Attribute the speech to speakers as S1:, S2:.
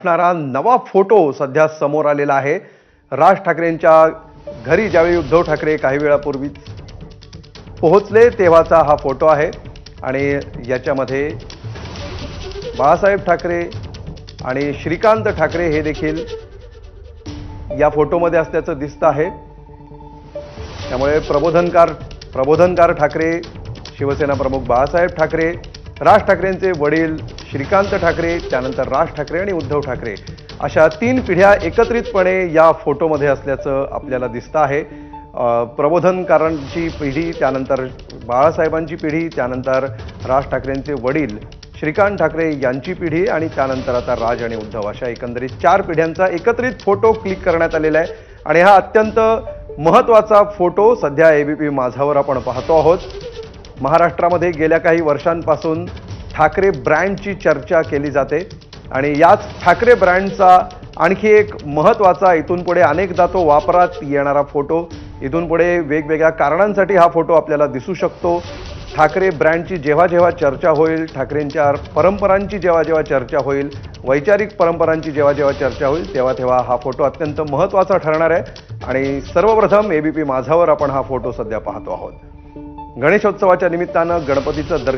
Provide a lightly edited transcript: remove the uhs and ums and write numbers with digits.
S1: असणारा नवा फोटो सध्या समोर आलेला आहे। राज ठाकरेंच्या घरी ज्यावेळी उद्धव ठाकरे काही वेळापूर्वी पोहोचले तेव्हाचा हा फोटो आहे आणि याच्यामध्ये बाळासाहेब ठाकरे आणि श्रीकांत ठाकरे हे देखील या फोटोमध्ये असल्याचं दिसतं आहे। त्यामुळे प्रबोधनकार ठाकरे, शिवसेना प्रमुख बाळासाहेब ठाकरे, राज ठाकरेंचे वडील श्रीकांत ठाकरे, त्यानंतर राज ठाकरे आणि उद्धव ठाकरे अशा तीन पिढ्या एकत्रितपणे या फोटोमध्ये असल्याचं आपल्याला दिसतं आहे। प्रबोधनकारांची पिढी, त्यानंतर बाळासाहेबांची पिढी, त्यानंतर राज ठाकरेंचे वडील श्रीकांत ठाकरे यांची पिढी आणि त्यानंतर आता राज आणि उद्धव अशा एकंदरीत चार पिढ्यांचा एकत्रित फोटो क्लिक करण्यात आलेला आहे आणि हा अत्यंत महत्त्वाचा फोटो सध्या एबीपी माझावर आपण पाहतो आहोत। महाराष्ट्रामध्ये गेल्या काही वर्षांपासून ठाकरे ब्रँडची चर्चा केली जाते आणि याच ठाकरे ब्रँडचा आणखी एक महत्त्वाचा, इथून पुढे अनेकदा तो वापरात येणारा फोटो, इथून पुढे वेगवेगळ्या कारणांसाठी हा फोटो आपल्याला दिसू शकतो। ठाकरे ब्रँडची जेव्हा जेव्हा चर्चा होईल, ठाकरेंच्या परंपरांची जेव्हा जेव्हा चर्चा होईल, वैचारिक परंपरांची जेव्हा जेव्हा चर्चा होईल तेव्हा तेव्हा हा फोटो अत्यंत महत्त्वाचा ठरणार आहे आणि सर्वप्रथम एबीपी माझावर आपण हा फोटो सध्या पाहतो आहोत। गणेशोत्सवाच्या निमित्तानं गणपतीचं दर्शन